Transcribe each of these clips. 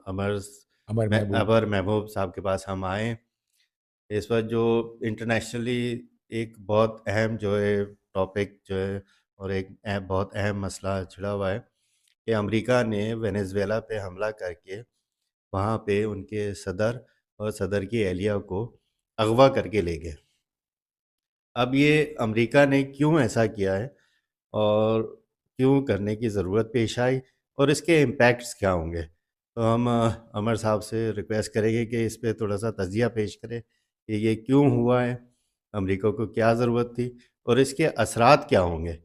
امر عمر محبوب. ابر محبوب صاحب کے پاس ہم آئے اس وقت جو انٹرنیشنلی ایک بہت اہم جو ہے ٹاپک جو ہے اور ایک بہت اہم مسئلہ چھڑا ہوا ہے کہ امریکہ نے وینیزویلا پہ حملہ کر کے وہاں پہ ان کے صدر اور صدر کی اہلیہ کو اغوا کر کے لے گئے. اب یہ امریکہ نے کیوں ایسا کیا ہے اور کیوں کرنے کی ضرورت پیش آئی اور اس کے امپیکٹس کیا ہوں گے؟ تو ہم عمر صاحب سے ریکویسٹ کریں گے کہ اس پہ تھوڑا سا تجزیہ پیش کریں کہ یہ کیوں ہوا ہے، امریکہ کو کیا ضرورت تھی اور اس کے اثرات کیا ہوں گے.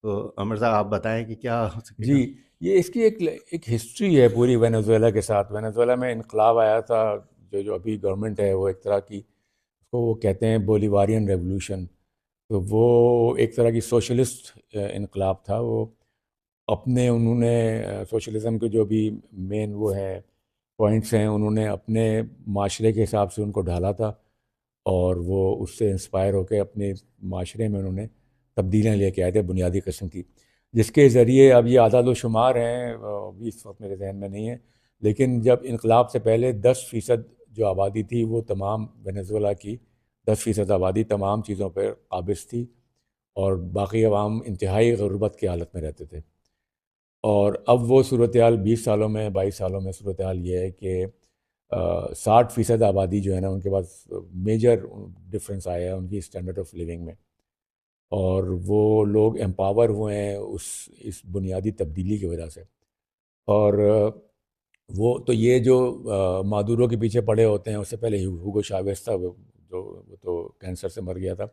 تو عمر صاحب آپ بتائیں کہ کیا ہو سکے جی، گا. یہ اس کی ایک ہسٹری ہے پوری وینیزویلا کے ساتھ. وینیزویلا میں انقلاب آیا تھا، جو ابھی گورنمنٹ ہے وہ ایک طرح کی، اس کو وہ کہتے ہیں بولیوارین ریولوشن. تو وہ ایک طرح کی سوشلسٹ انقلاب تھا. وہ اپنے انہوں نے سوشلزم کے جو بھی مین وہ ہیں پوائنٹس ہیں، انہوں نے اپنے معاشرے کے حساب سے ان کو ڈھالا تھا، اور وہ اس سے انسپائر ہو کے اپنے معاشرے میں انہوں نے تبدیلیاں لے کے آئے تھے بنیادی قسم کی، جس کے ذریعے اب یہ اعداد و شمار ہیں ابھی اس وقت میرے ذہن میں نہیں ہے، لیکن جب انقلاب سے پہلے 10% جو آبادی تھی وہ تمام وینیزویلا کی 10% آبادی تمام چیزوں پر قابض تھی، اور باقی عوام انتہائی غربت کی حالت میں رہتے تھے. اور اب وہ صورتحال 20 سالوں میں 22 سالوں میں صورتحال یہ ہے کہ 60% آبادی جو ہے نا، ان کے پاس میجر ڈفرینس آیا ہے ان کی اسٹینڈرڈ آف لیونگ میں، اور وہ لوگ امپاور ہوئے ہیں اس بنیادی تبدیلی کی وجہ سے. اور وہ تو یہ جو مادورو کے پیچھے پڑے ہوتے ہیں، اس سے پہلے ہوگو چاویز تھا، وہ تو کینسر سے مر گیا تھا.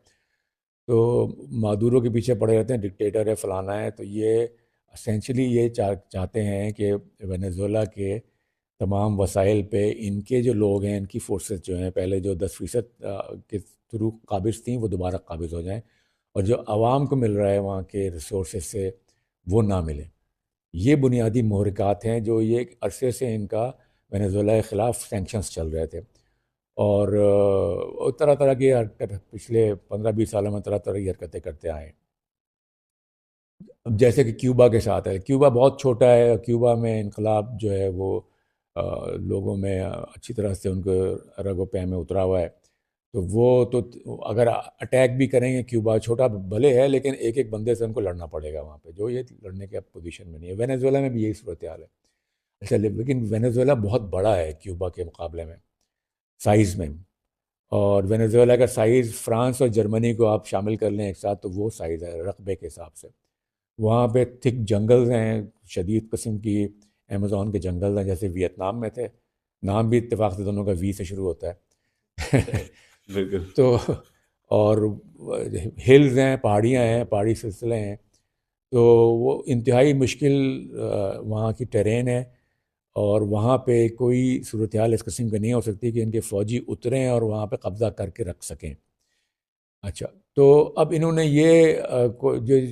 تو مادورو کے پیچھے پڑے رہتے ہیں، ڈکٹیٹر ہے فلانا ہے. تو یہ اسینشلی یہ چاہتے ہیں کہ وینیزویلا کے تمام وسائل پہ ان کے جو لوگ ہیں، ان کی فورسز جو ہیں پہلے جو 10% کے تھرو قابض تھیں، وہ دوبارہ قابض ہو جائیں، اور جو عوام کو مل رہا ہے وہاں کے ریسورسز سے وہ نہ ملے. یہ بنیادی محرکات ہیں جو یہ ایک عرصے سے ان کا وینیزویلا کے خلاف سینکشنز چل رہے تھے. اور طرح طرح کی حرکت پچھلے 15-20 سالوں میں طرح طرح کی حرکتیں کرتے آئے ہیں. اب جیسے کہ کیوبا کے ساتھ ہے، کیوبا بہت چھوٹا ہے، کیوبا میں انقلاب جو ہے وہ لوگوں میں اچھی طرح سے ان کو رگ و پے میں اترا ہوا ہے. تو وہ تو اگر اٹیک بھی کریں گے، کیوبا چھوٹا بھلے ہے لیکن ایک ایک بندے سے ان کو لڑنا پڑے گا وہاں پہ، جو یہ لڑنے کے پوزیشن میں نہیں ہے. وینیزویلا میں بھی یہی صورتحال ہے. اچھا، لیکن وینیزویلا بہت بڑا ہے کیوبا کے مقابلے میں سائز میں، اور وینیزویلا کا سائز فرانس اور جرمنی کو آپ شامل کر لیں ایک ساتھ تو وہ سائز ہے رقبے کے حساب سے. وہاں پہ تھک جنگلز ہیں، شدید قسم کی ایمیزون کے جنگل ہیں، جیسے ویتنام میں تھے. نام بھی اتفاق سے دونوں کا وی سے شروع ہوتا ہے. بالکل. تو اور ہلز ہیں، پہاڑیاں ہیں، پہاڑی سلسلے ہیں. تو وہ انتہائی مشکل وہاں کی ٹرین ہے، اور وہاں پہ کوئی صورتحال اس قسم کی نہیں ہو سکتی کہ ان کے فوجی اتریں اور وہاں پہ قبضہ کر کے رکھ سکیں. اچھا، تو اب انہوں نے یہ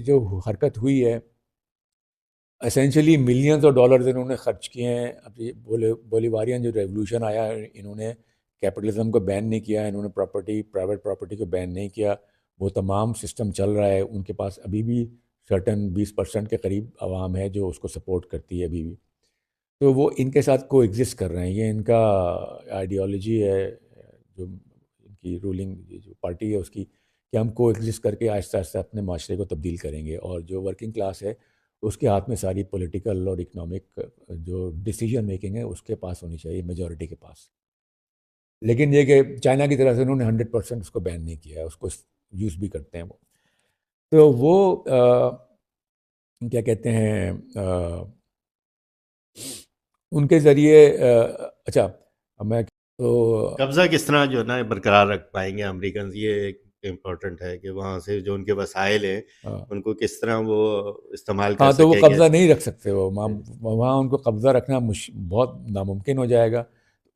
جو حرکت ہوئی ہے، اسینشلی ملینز آف ڈالرز انہوں نے خرچ کیے ہیں. اب یہ بولیواریان جو ریولوشن آیا ہے، انہوں نے کیپٹلزم کو بین نہیں کیا، انہوں نے پرائیویٹ پراپرٹی کو بین نہیں کیا. وہ تمام سسٹم چل رہا ہے. ان کے پاس ابھی بھی سرٹن 20% کے قریب عوام ہے جو اس کو سپورٹ کرتی ہے ابھی بھی. تو وہ ان کے ساتھ کو ایگزسٹ کر رہے ہیں. یہ ان کا آئیڈیالوجی ہے، جو ان کی رولنگ جو پارٹی ہے اس کی، کہ ہم کو ایگزسٹ کر کے آہستہ آہستہ اپنے معاشرے کو تبدیل کریں گے، اور جو ورکنگ کلاس ہے اس کے ہاتھ میں ساری پولیٹیکل اور اکنامک جو ڈیسیجن میکنگ ہے اس کے پاس ہونی چاہیے، میجورٹی کے پاس. لیکن یہ کہ چائنا کی طرف سے انہوں نے 100% اس کو بین نہیں کیا ہے، اس کو یوز بھی کرتے ہیں وہ. تو وہ کیا کہتے ہیں، ان کے ذریعے اچھا میں تو قبضہ کس طرح جو ہے نا برقرار رکھ پائیں گے امریکنز، یہ ایک امپورٹنٹ ہے کہ وہاں سے جو ان کے وسائل ہیں ان کو کس طرح وہ استعمال کر ہاں، تو وہ سکیں گے. قبضہ نہیں رکھ سکتے. وہ وہاں ان کو قبضہ رکھنا بہت ناممکن ہو جائے گا.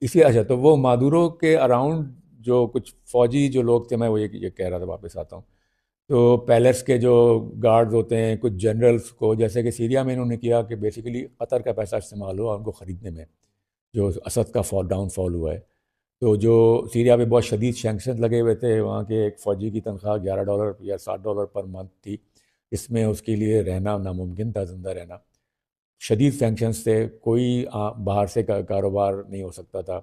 اچھا، تو وہ مادورو کے اراؤنڈ جو کچھ فوجی جو لوگ تھے، میں وہ یہ کہہ رہا تھا، واپس آتا ہوں. تو پیلس کے جو گارڈز ہوتے ہیں، کچھ جنرلز کو، جیسے کہ سیریا میں انہوں نے کیا کہ بیسیکلی قطر کا پیسہ استعمال ہوا ان کو خریدنے میں، جو اسد کا ڈاؤن فال ہوا ہے. تو جو سیریا پہ بہت شدید سینکشن لگے ہوئے تھے، وہاں کے ایک فوجی کی تنخواہ $11 یا $60 پر منتھ تھی، اس میں اس کے لیے رہنا ناممکن تھا، زندہ رہنا. شدید سینکشنز تھے، کوئی باہر سے کاروبار نہیں ہو سکتا تھا.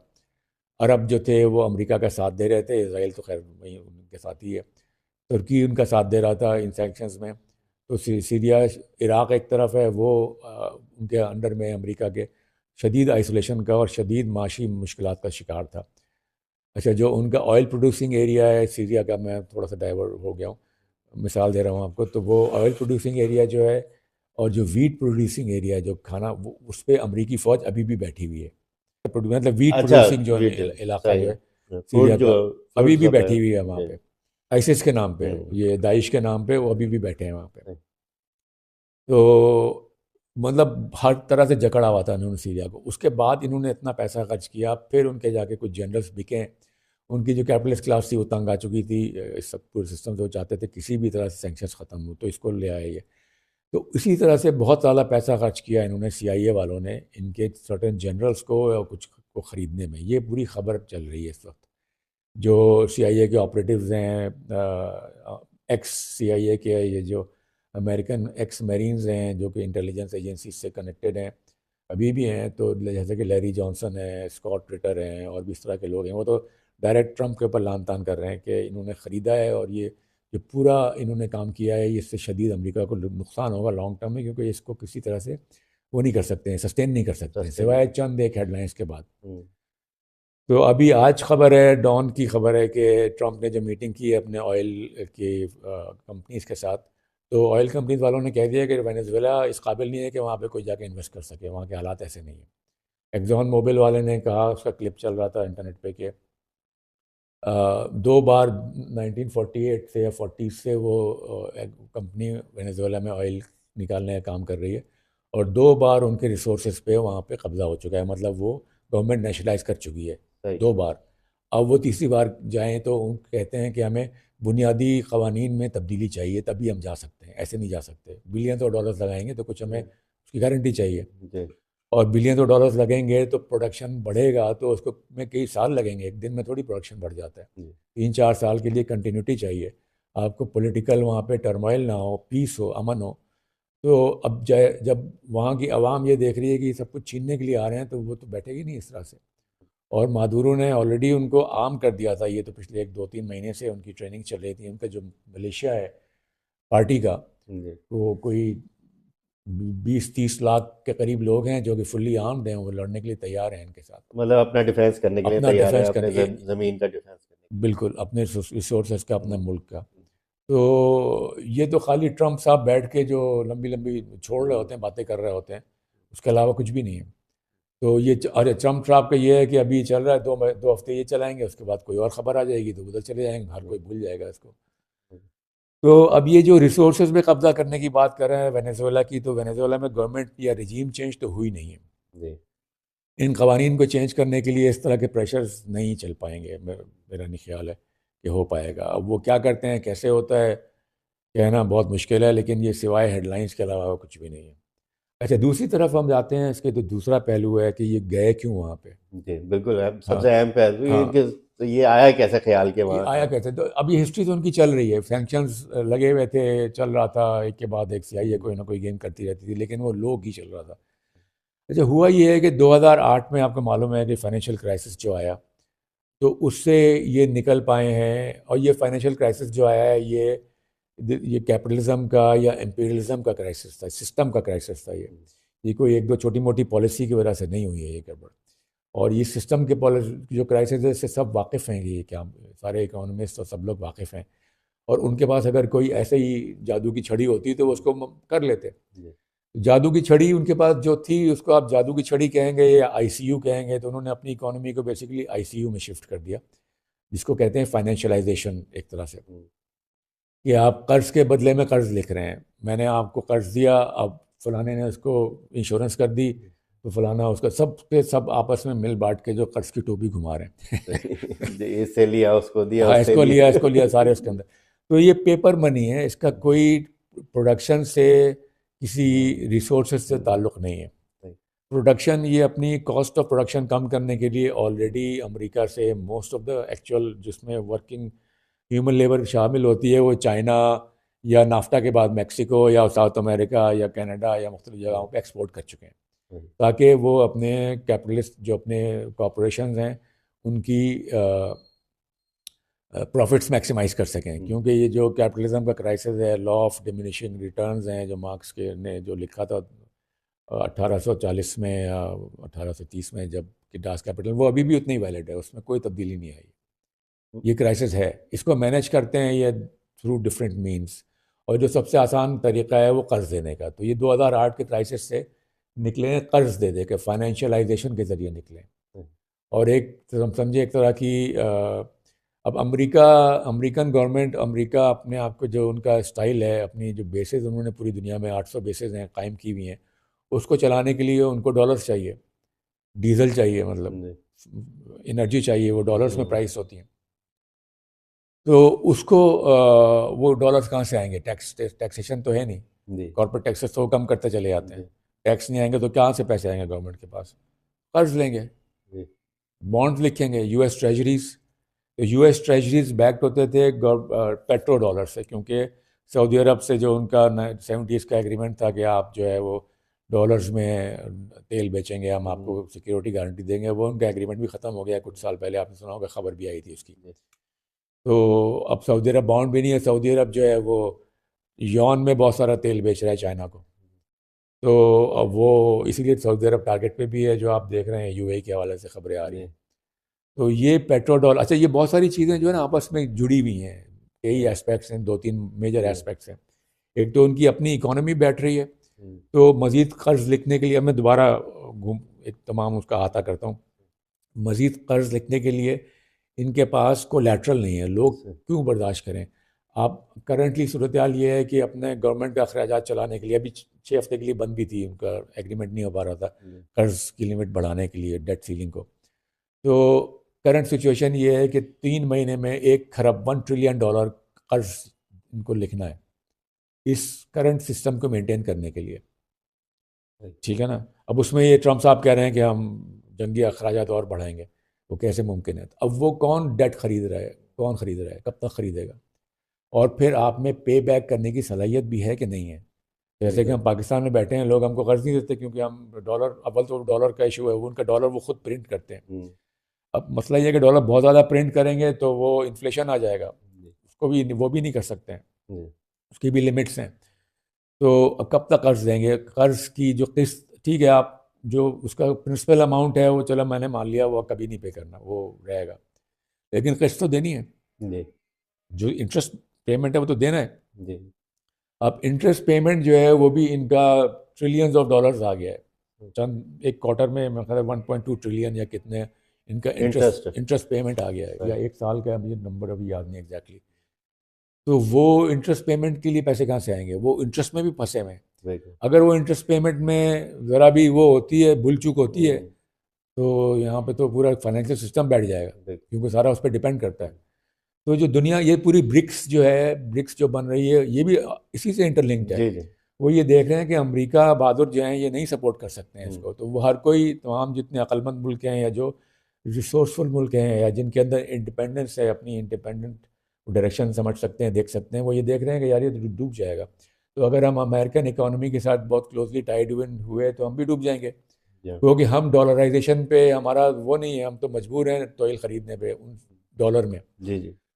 عرب جو تھے وہ امریکہ کا ساتھ دے رہے تھے، اسرائیل تو خیر وہیں ان کے ساتھ ہی ہے، ترکی ان کا ساتھ دے رہا تھا ان سینکشنز میں. تو سیریا، عراق ایک طرف ہے، وہ ان کے انڈر میں امریکہ کے شدید آئسولیشن کا اور شدید معاشی مشکلات کا شکار تھا. اچھا، جو ان کا آئل پروڈیوسنگ ایریا ہے سیریا کا، میں تھوڑا سا ڈائیورٹ ہو گیا ہوں، مثال دے رہا ہوں آپ کو، تو وہ آئل پروڈیوسنگ ایریا جو ہے اور جو ویٹ پروڈیوسنگ ایریا جو کھانا، اس پہ امریکی فوج ابھی بھی بیٹھی ہوئی ہے. مطلب ویٹ اچھا پروڈیوسنگ جو ویٹ علاقہ جو صحیح ہے ہے، سیریا فوڈ جو کا، ابھی فوڈ بھی سپلائی. بیٹھی ہوئی ہے وہاں جی. پہ، آئسس کے نام پہ، ہوں. یہ داعش کے نام پہ وہ ابھی بھی بیٹھے ہیں وہاں پہ. صحیح. تو مطلب ہر طرح سے جکڑا ہوا تھا انہوں نے سیریا کو. اس کے بعد انہوں نے اتنا پیسہ خرچ کیا، پھر ان کے جا کے کچھ جنرلز بکیں، ان کی جو کیپٹلسٹ کلاس تھی وہ تنگ آ چکی تھی اس سب پورے سسٹم سے، وہ چاہتے تھے کسی بھی طرح سے سینکشنز ختم ہو، تو اس کو لے آئے یہ. تو اسی طرح سے بہت زیادہ پیسہ خرچ کیا انہوں نے، سی آئی اے والوں نے، ان کے سرٹن جنرلز کو اور کچھ کو خریدنے میں. یہ پوری خبر چل رہی ہے اس وقت. جو سی آئی اے کے آپریٹیوز ہیں، ایکس سی آئی اے کے، یہ جو امریکن ایکس میرینز ہیں جو کہ انٹیلیجنس ایجنسی سے کنیکٹڈ ہیں ابھی بھی ہیں، تو جیسے کہ لیری جانسن ہے، اسکاٹ ریٹر ہیں، اور بھی اس طرح کے لوگ ہیں، وہ تو ڈائریکٹ ٹرمپ کے اوپر لان تان کر رہے ہیں کہ انہوں نے خریدا ہے اور یہ جو پورا انہوں نے کام کیا ہے، اس سے شدید امریکہ کو نقصان ہوگا لانگ ٹرم میں، کیونکہ اس کو کسی طرح سے وہ نہیں کر سکتے ہیں، سسٹین نہیں کر سکتے ہیں سسٹین. سوائے چند ایک ہیڈ لائنس کے بعد. ہوں. تو ابھی آج خبر ہے، ڈان کی خبر ہے کہ ٹرمپ نے جو میٹنگ کی ہے اپنے آئل کی کمپنیز کے ساتھ، تو آئل کمپنیز والوں نے کہہ دیا کہ وینیزویلا اس قابل نہیں ہے کہ وہاں پہ کوئی جا کے انویسٹ کر سکے، وہاں کے حالات ایسے نہیں ہیں. ایگزون موبل والے نے کہا، اس کا کلپ چل رہا تھا انٹرنیٹ پہ، کہ 2 بار 1948 سے یا 40 سے وہ کمپنی وینیزویلا میں آئل نکالنے کا کام کر رہی ہے، اور 2 بار ان کے ریسورسز پہ وہاں پہ قبضہ ہو چکا ہے، مطلب وہ گورنمنٹ نیشنلائز کر چکی ہے صحیح. 2 بار. اب وہ تیسری بار جائیں تو ان کہتے ہیں کہ ہمیں بنیادی قوانین میں تبدیلی چاہیے، تبھی ہم جا سکتے ہیں، ایسے نہیں جا سکتے. بلینز آف ڈالرز لگائیں گے تو کچھ ہمیں اس کی گارنٹی چاہیے، جی. اور بلینز آف ڈالرز لگیں گے تو پروڈکشن بڑھے گا، تو اس کو میں کئی سال لگیں گے، ایک دن میں تھوڑی پروڈکشن بڑھ جاتا ہے. جی. 3-4 سال کے لیے کنٹینیوٹی چاہیے آپ کو، پولیٹیکل وہاں پہ ٹرمائل نہ ہو، پیس ہو، امن ہو. تو اب جب وہاں کی عوام یہ دیکھ رہی ہے کہ یہ سب کچھ چھیننے کے لیے آ رہے ہیں، تو وہ تو بیٹھے گی نہیں اس طرح سے. اور مادورو نے آلریڈی ان کو عام کر دیا تھا، یہ تو پچھلے 1-2-3 مہینے سے ان کی ٹریننگ چل رہی تھی. ان کا جو ملیشیا ہے پارٹی کا، جی. وہ کوئی 20-30 لاکھ کے قریب لوگ ہیں جو کہ فلی آرمڈ ہیں، وہ لڑنے کے لیے تیار ہیں ان کے ساتھ، مطلب اپنا ڈیفینس کرنے کے لیے اپنا تیار ہے، ڈیفینس اپنے کرنے، زمین کا ڈیفینس کرنے کے بالکل اپنے ریسورسز کا، اپنے لیے. ملک کا. تو یہ تو خالی ٹرمپ صاحب بیٹھ کے جو لمبی لمبی چھوڑ رہے ہوتے ہیں، باتیں کر رہے ہوتے ہیں، اس کے علاوہ کچھ بھی نہیں ہے. تو یہ اور ٹرمپ صاحب کا یہ ہے کہ ابھی چل رہا ہے، 2 ہفتے یہ چلائیں گے، اس کے بعد کوئی اور خبر آ جائے گی تو ادھر چلے جائیں گے، ہر کوئی بھول جائے گا اس کو. تو اب یہ جو ریسورسز میں قبضہ کرنے کی بات کر رہے ہیں وینیزویلا کی، تو وینیزویلا میں گورنمنٹ یا رجیم چینج تو ہوئی نہیں ہے. جی. ان قوانین کو چینج کرنے کے لیے اس طرح کے پریشرز نہیں چل پائیں گے، میرا نہیں خیال ہے کہ ہو پائے گا. اب وہ کیا کرتے ہیں، کیسے ہوتا ہے، کہنا بہت مشکل ہے، لیکن یہ سوائے ہیڈ لائنس کے علاوہ کچھ بھی نہیں ہے. اچھا، دوسری طرف ہم جاتے ہیں، اس کے تو دوسرا پہلو ہے کہ یہ گئے کیوں وہاں پہ. جی بالکل. سب ہاں سے اہم پہلو ہاں، یہ کہ یہ آیا کیسے خیال کے یہ وہاں آیا کا. کہتے ہیں. تو اب یہ ہسٹری تو ان کی چل رہی ہے، سینکشنز لگے ہوئے تھے، چل رہا تھا، ایک کے بعد ایک سی آئی اے کوئی نہ کوئی گیم کرتی رہتی تھی، لیکن وہ لوگ ہی چل رہا تھا. اچھا، ہوا یہ ہے کہ 2008 میں آپ کو معلوم ہے کہ فائنینشیل کرائسس جو آیا، تو اس سے یہ نکل پائے ہیں. اور یہ فائنینشیل کرائسس جو آیا ہے، یہ کیپٹلزم کا یا امپیریلزم کا کرائسس تھا، سسٹم کا کرائسس تھا. یہ کوئی 1-2 چھوٹی موٹی پالیسی کی وجہ سے نہیں ہوئی ہے یہ گڑبڑ. اور یہ سسٹم کے جو کرائسس ہے، اس سے سب واقف ہیں، یہ کیا سارے اکانومسٹ اور سب لوگ واقف ہیں. اور ان کے پاس اگر کوئی ایسے ہی جادو کی چھڑی ہوتی تو وہ اس کو کر لیتے. جادو کی چھڑی ان کے پاس جو تھی، اس کو آپ جادو کی چھڑی کہیں گے یا آئی سی یو کہیں گے، تو انہوں نے اپنی اکانومی کو بیسیکلی آئی سی یو میں شفٹ کر دیا، جس کو کہتے ہیں فائنینشلائزیشن ایک طرح سے، کہ آپ قرض کے بدلے میں قرض لکھ رہے ہیں. میں نے آپ کو قرض دیا، اب فلانے نے اس کو انشورنس کر دی، تو فلانا اس کا سب کے سب آپس میں مل بانٹ کے جو قرض کی ٹوپی گھما رہے ہیں. اس سے لیا، اس کو دیا، ہاں، اس اس سے کو لیا، لیا. اس کو لیا، سارے اس کے اندر. تو یہ پیپر منی ہے، اس کا کوئی پروڈکشن سے، کسی ریسورسز سے تعلق نہیں ہے. پروڈکشن، یہ اپنی کاسٹ آف پروڈکشن کم کرنے کے لیے آلریڈی امریکہ سے موسٹ آف دا ایکچوئل جس میں ورکنگ ہیومن لیبر شامل ہوتی ہے، وہ چائنا یا نافٹا کے بعد میکسیکو یا ساؤتھ امریکہ یا کینیڈا یا مختلف جگہوں پہ ایکسپورٹ کر چکے ہیں، تاکہ وہ اپنے کیپٹلسٹ جو اپنے کارپوریشنز ہیں ان کی پروفٹس میکسیمائز کر سکیں. کیونکہ یہ جو کیپٹلزم کا کرائسس ہے، لا آف ڈیمینشنگ ریٹرنز ہیں جو مارکس کے نے جو لکھا تھا 1840 میں یا 1830 میں جب کہ ڈاس کیپٹل، وہ ابھی بھی اتنی ہی ویلڈ ہے، اس میں کوئی تبدیلی نہیں آئی. یہ کرائسس ہے، اس کو مینیج کرتے ہیں یہ تھرو ڈفرینٹ مینس، اور جو سب سے آسان طریقہ ہے وہ قرض دینے کا. تو یہ 2008 کے کرائسس سے نکلے ہیں قرض دے کے، فائنینشلائزیشن کے ذریعے نکلے. اور ایک سمجھے ایک طرح کی اب امریکن گورنمنٹ، امریکہ اپنے آپ کو جو ان کا اسٹائل ہے، اپنی جو بیسز انہوں نے پوری دنیا میں 800 بیسز ہیں قائم کی ہوئی ہیں، اس کو چلانے کے لیے ان کو ڈالرز چاہیے، ڈیزل چاہیے، مطلب انرجی چاہیے، وہ ڈالرز میں پرائس ہوتی ہیں. تو اس کو وہ ڈالرز کہاں سے آئیں گے؟ ٹیکسیشن تو ہے نہیں، کارپوریٹ ٹیکسز تو کم کرتے چلے جاتے ہیں. ٹیکس نہیں آئیں گے تو کہاں سے پیسے آئیں گے گورنمنٹ کے پاس؟ قرض لیں گے، بانڈز لکھیں گے، یو ایس ٹریجریز. تو یو ایس ٹریجریز بیکڈ ہوتے تھے پیٹرو ڈالر سے، کیونکہ سعودی عرب سے جو ان کا 70s کا ایگریمنٹ تھا کہ آپ جو ہے وہ ڈالرز میں تیل بیچیں گے، ہم آپ کو سیکیورٹی گارنٹی دیں گے، وہ ان کا ایگریمنٹ بھی ختم ہو گیا کچھ سال پہلے، آپ نے سنا ہوگا، خبر بھی آئی تھی اس کی. تو اب سعودی عرب بانڈ بھی نہیں ہے، سعودی عرب جو ہے وہ یون میں بہت سارا تیل بیچ رہا ہے چائنا کو. تو اب وہ اسی لیے سعودی عرب ٹارگیٹ پہ بھی ہے، جو آپ دیکھ رہے ہیں یو اے کے حوالے سے خبریں آ رہی ہیں. تو یہ پیٹرو ڈالر، اچھا یہ بہت ساری چیزیں جو ہے نا آپس میں جڑی ہوئی ہیں، کئی ایسپیکٹس ہیں، 2-3 میجر ایسپیکٹس ہیں. ایک تو ان کی اپنی اکانومی بیٹھ رہی ہے، تو مزید قرض لکھنے کے لیے، اب میں دوبارہ ایک تمام اس کا احاطہ کرتا ہوں، مزید قرض لکھنے کے لیے ان کے پاس کولیٹرل نہیں ہے. لوگ کیوں برداشت کریں؟ آپ کرنٹلی صورتحال یہ ہے کہ اپنے گورنمنٹ کے اخراجات چلانے کے لیے، ابھی 6 ہفتے کے لیے بند بھی تھی، ان کا ایگریمنٹ نہیں ہو پا رہا تھا قرض کی لمٹ بڑھانے کے لیے، ڈیٹ سیلنگ کو. تو کرنٹ سچویشن یہ ہے کہ 3 مہینے میں 1 کھرب $1 ٹریلین قرض ان کو لکھنا ہے اس کرنٹ سسٹم کو مینٹین کرنے کے لیے. ٹھیک ہے نا؟ اب اس میں یہ ٹرمپ صاحب کہہ رہے ہیں کہ ہم جنگی اخراجات اور بڑھائیں گے، وہ کیسے ممکن ہے؟ اب وہ کون ڈیٹ خرید رہا ہے، کون خرید رہا ہے، کب تک خریدے گا؟ اور پھر آپ میں پے بیک کرنے کی صلاحیت بھی ہے کہ نہیں ہے؟ جیسے کہ ہم پاکستان میں بیٹھے ہیں، لوگ ہم کو قرض نہیں دیتے کیونکہ ہم ڈالر، اول تو ڈالر کا ایشو ہے، وہ ان کا ڈالر وہ خود پرنٹ کرتے ہیں. اب مسئلہ یہ ہے کہ ڈالر بہت زیادہ پرنٹ کریں گے تو وہ انفلیشن آ جائے گا، اس کو بھی وہ بھی نہیں کر سکتے ہیں، اس کی بھی لمٹس ہیں. تو کب تک قرض دیں گے؟ قرض کی جو قسط، ٹھیک ہے آپ جو اس کا پرنسپل اماؤنٹ ہے وہ چلو میں نے مان لیا، وہ کبھی نہیں پے کرنا، وہ رہے گا، لیکن قسط تو دینی ہے، جو انٹرسٹ پیمنٹ ہے وہ تو دینا ہے. اب انٹرسٹ پیمنٹ جو ہے وہ بھی ان کا ٹریلینز آف ڈالرز آ گیا ہے، چند ایک کوارٹر میں میرے خیال 1.2 ٹریلین یا کتنے ان کا انٹرسٹ پیمنٹ آ گیا ہے، یا ایک سال کا مجھے نمبر ابھی یاد نہیں ایگزیکٹلی. تو وہ انٹرسٹ پیمنٹ کے لیے پیسے کہاں سے آئیں گے؟ وہ انٹرسٹ میں بھی پھنسے ہوئے ہیں. اگر وہ انٹرسٹ پیمنٹ میں ذرا بھی وہ ہوتی ہے، بھول چوک ہوتی ہے، تو یہاں پہ تو پورا فائنینشیل سسٹم بیٹھ جائے گا، کیونکہ سارا اس پہ ڈیپینڈ کرتا ہے. تو جو دنیا، یہ پوری برکس جو ہے، برکس جو بن رہی ہے، یہ بھی اسی سے انٹر لنکڈ ہے. وہ یہ دیکھ رہے ہیں کہ امریکہ بہادر جو ہیں یہ نہیں سپورٹ کر سکتے ہیں اس کو، تو وہ ہر کوئی، تمام جتنے عقل مند ملک ہیں یا جو ریسورسفل ملک ہیں یا جن کے اندر انڈیپینڈنس ہے، اپنی انڈیپینڈنٹ ڈائریکشن سمجھ سکتے ہیں، دیکھ سکتے ہیں، وہ یہ دیکھ رہے ہیں کہ یار یہ ڈوب جائے گا. تو اگر ہم امریکن اکانومی کے ساتھ بہت کلوزلی ٹائڈ ہوئے تو ہم بھی ڈوب جائیں گے، کیونکہ ہم ڈالرائزیشن پہ ہمارا وہ نہیں ہے، ہم تو مجبور ہیں تیل خریدنے پہ ان ڈالر میں.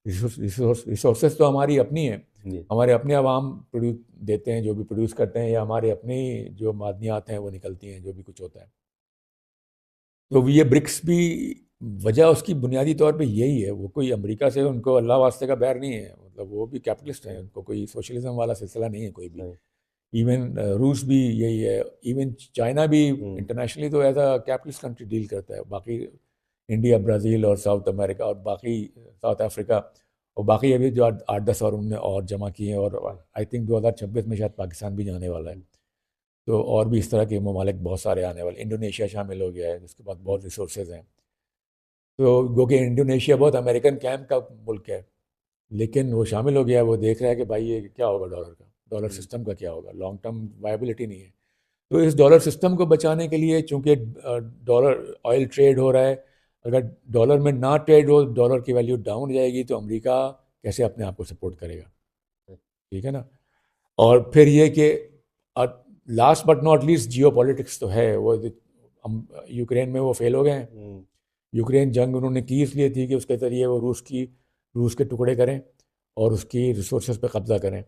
ریسورسز تو ہماری اپنی ہیں، ہمارے اپنے عوام پروڈیوس دیتے ہیں، جو بھی پروڈیوس کرتے ہیں، یا ہمارے اپنے جو معدنیات ہیں وہ نکلتی ہیں، جو بھی کچھ ہوتا ہے. تو یہ برکس بھی وجہ اس کی بنیادی طور پہ یہی ہے. وہ کوئی امریکہ سے ان کو اللہ واسطے کا بیر نہیں ہے، مطلب وہ بھی کیپٹلسٹ ہیں، ان کو کوئی سوشلزم والا سلسلہ نہیں ہے کوئی بھی. ایون روس بھی یہی ہے، ایون چائنا بھی انٹرنیشنلی تو as a capitalist country deal کرتا ہے. باقی انڈیا، برازیل اور ساؤتھ امریکہ اور باقی ساؤتھ افریقہ اور باقی ابھی جو 8-10 اور ان نے اور جمع کیے ہیں، اور آئی تھنک 2026 میں شاید پاکستان بھی جانے والا ہے. تو اور بھی اس طرح کے ممالک بہت سارے آنے والے، انڈونیشیا شامل ہو گیا ہے جس کے بعد بہت ریسورسز ہیں. تو کیونکہ انڈونیشیا بہت امریکن کیمپ کا ملک ہے، لیکن وہ شامل ہو گیا، وہ دیکھ رہا ہے کہ بھائی یہ کیا ہوگا ڈالر کا، ڈالر سسٹم کا کیا ہوگا، لانگ ٹرم وائبلٹی نہیں ہے. تو اس ڈالر سسٹم کو بچانے کے لیے، چونکہ ڈالر آئل ٹریڈ ہو رہا ہے، اگر ڈالر میں نہ ٹریڈ ہو، ڈالر کی ویلیو ڈاؤن جائے گی، تو امریکہ کیسے اپنے آپ کو سپورٹ کرے گا؟ ٹھیک ہے نا. اور پھر یہ کہ last but not least geopolitics تو ہے، وہ یوکرین میں وہ فیل ہو گئے ہیں. یوکرین جنگ انہوں نے کی اس لیے تھی کہ اس کے ذریعے وہ روس کے ٹکڑے کریں اور اس کی ریسورسز پہ قبضہ کریں.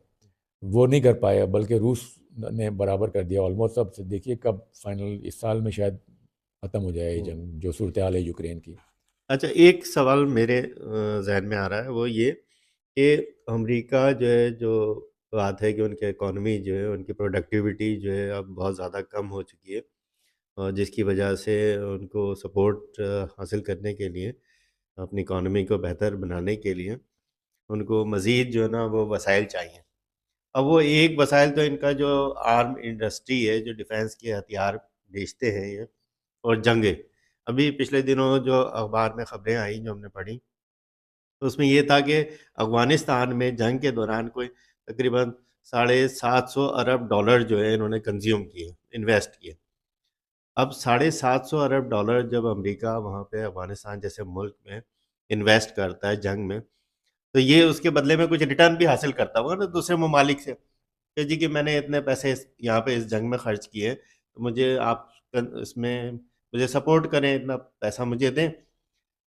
وہ نہیں کر پائے، بلکہ روس نے برابر کر دیا آلموسٹ. اب دیکھیے کب فائنل، اس سال میں شاید ختم ہو جائے یہ جنگ، جو صورتحال ہے یوکرین کی. اچھا، ایک سوال میرے ذہن میں آ رہا ہے، وہ یہ کہ امریکہ جو ہے، جو بات ہے کہ ان کی اکانومی جو ہے، ان کی پروڈکٹیوٹی جو ہے اب بہت زیادہ کم ہو چکی ہے، اور جس کی وجہ سے ان کو سپورٹ حاصل کرنے کے لیے، اپنی اکانومی کو بہتر بنانے کے لیے ان کو مزید جو ہے نا وہ وسائل چاہیے. اب وہ ایک وسائل تو ان کا جو آرم انڈسٹری ہے، جو ڈیفینس کے ہتھیار بیچتے ہیں یہ، اور جنگیں. ابھی پچھلے دنوں جو اخبار میں خبریں آئیں جو ہم نے پڑھی، تو اس میں یہ تھا کہ افغانستان میں جنگ کے دوران کوئی تقریباً $750 ارب جو ہے انہوں نے کنزیوم کیے، انویسٹ کیے. اب $750 ارب جب امریکہ وہاں پہ افغانستان جیسے ملک میں انویسٹ کرتا ہے جنگ میں، تو یہ اس کے بدلے میں کچھ ریٹرن بھی حاصل کرتا ہوگا نا دوسرے ممالک سے، کہ جی کہ میں نے اتنے پیسے یہاں پہ اس جنگ میں خرچ کیے، تو مجھے آپ اس میں مجھے سپورٹ کریں، اتنا پیسہ مجھے دیں.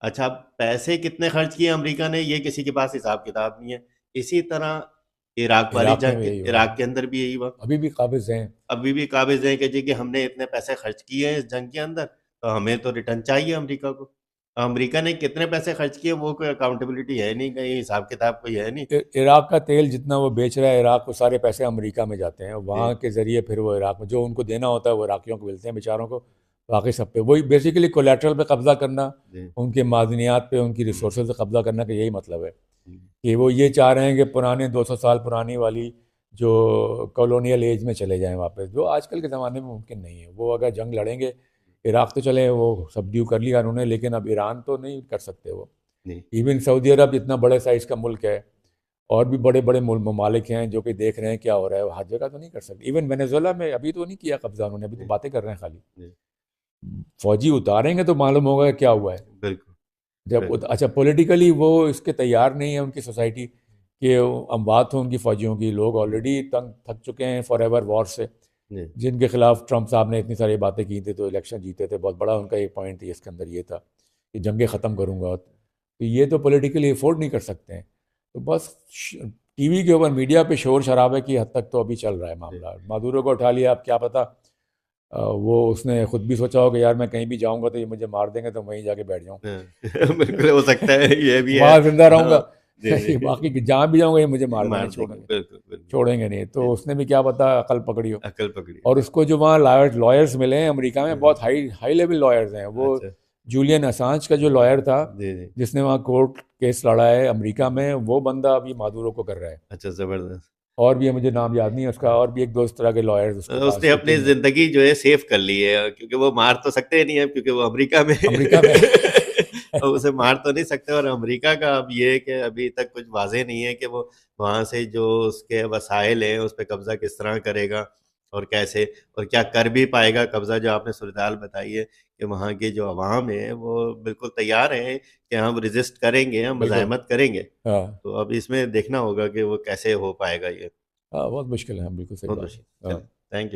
اچھا، پیسے کتنے خرچ کیے امریکہ نے، یہ کسی کے پاس حساب کتاب نہیں ہے. اسی طرح عراق والی عراق میں جنگ بھی کے، یہی ہوا، عراق کے اندر بھی یہی ہوا. ابھی بھی قابض ہیں. ابھی بھی قابض ہیں کہ جی کہ ہم نے اتنے پیسے خرچ کیے ہیں اس جنگ کے اندر، تو ہمیں تو ریٹرن چاہیے امریکہ کو. امریکہ نے کتنے پیسے خرچ کیے وہ کوئی اکاؤنٹیبلٹی ہے نہیں، کہیں حساب کتاب کوئی ہے نہیں. عراق کا تیل جتنا وہ بیچ رہا ہے عراق کو، سارے پیسے امریکہ میں جاتے ہیں، جی وہاں کے ذریعے پھر وہ عراق میں جو ان کو دینا ہوتا ہے وہ عراقیوں کو ملتے ہیں بیچاروں کو. باقی سب پہ وہی بیسیکلی کولیٹرل پہ قبضہ کرنا، جی ان کے معدنیات پہ، ان کی ریسورسز پہ قبضہ کرنا، کا یہی مطلب ہے. جی کہ وہ یہ چاہ رہے ہیں کہ پرانے 200 سال پرانی والی جو کالونیل ایج میں چلے جائیں واپس، جو آج کل کے زمانے میں ممکن نہیں ہے. وہ اگر جنگ لڑیں گے، عراق تو چلے وہ سبڈیو کر لیا انہوں نے، لیکن اب ایران تو نہیں کر سکتے وہ. جی ایون سعودی عرب اتنا بڑے سائز کا ملک ہے، اور بھی بڑے بڑے ممالک ہیں جو کہ دیکھ رہے ہیں کیا ہو رہا ہے، ہر جگہ تو نہیں کر سکتے. ایون وینیزویلا میں ابھی تو نہیں کیا قبضہ انہوں نے، ابھی تو جی باتیں کر رہے ہیں خالی. جی فوجی اتاریں گے تو معلوم ہوگا کہ کیا ہوا ہے. بالکل جب بالکل. اچھا پولیٹیکلی وہ اس کے تیار نہیں ہے ان کی سوسائٹی کہ اموات ہوں ان کی فوجیوں کی. لوگ آلریڈی تنگ تھک چکے ہیں فار ایور وار سے، جی جن کے خلاف ٹرمپ صاحب نے اتنی ساری باتیں کی تھیں تو الیکشن جیتے تھے. بہت بڑا ان کا ایک پوائنٹ اس کے اندر یہ تھا کہ جنگیں ختم کروں گا. تو یہ تو پولیٹیکلی افورڈ نہیں کر سکتے ہیں. تو بس ٹی وی کے اوپر میڈیا پہ شور شرابے کی حد تک تو ابھی چل رہا ہے معاملہ. مادورو کو اٹھا لیا، اب کیا پتہ وہ اس نے خود بھی سوچا ہو کہ یار میں کہیں بھی جاؤں گا تو یہ مجھے مار دیں گے، تو وہیں جا کے بیٹھ جاؤں، بالکل ہو سکتا ہے، یہ بھی ہے. وہاں زندہ رہوں گا. جی جی باقی جہاں بھی جاؤں گا یہ مجھے مار دیں مار گے، دیں چھوڑیں گے، گے، بالکل بالکل. چھوڑیں گے نہیں. تو اس نے بھی کیا پتا عقل پکڑی ہو. عقل پکڑی. اور اس کو جو وہاں لائرز ملے ہیں امریکہ میں، بہت ہائی لیول لائرز ہیں. وہ اچھا. جولین اسانج کا جو لائر تھا جی جی. جس نے وہاں کورٹ کیس لڑا ہے امریکہ میں، وہ بندہ ابھی مادورو کو کر رہا ہے. اچھا، زبردست. اور بھی مجھے نام یاد نہیں ہے اس کا، اور بھی ایک دو اس طرح کے لائرز اس کے اس پاس نے جو اپنی ٹیم میں زندگی جو ہے سیف کر لی ہے، کیونکہ وہ مار تو سکتے نہیں ہیں کیونکہ وہ امریکہ میں امریکہ میں اور اسے مار تو نہیں سکتے. اور امریکہ کا اب یہ ہے کہ ابھی تک کچھ واضح نہیں ہے کہ وہ وہاں سے جو اس کے وسائل ہیں اس پہ قبضہ کس طرح کرے گا اور کیسے، اور کیا کر بھی پائے گا قبضہ. جو آپ نے صورتحال بتائی ہے کہ وہاں کی جو عوام ہے وہ بالکل تیار ہیں کہ ہم ریزسٹ کریں گے، ہم بالکل. مزاحمت کریں گے. ہاں تو اب اس میں دیکھنا ہوگا کہ وہ کیسے ہو پائے گا. یہ ہاں، بہت مشکل ہے، بالکل صحیح بہت بات مشکل. ہے. ہاں. چلیں، تھینک یو.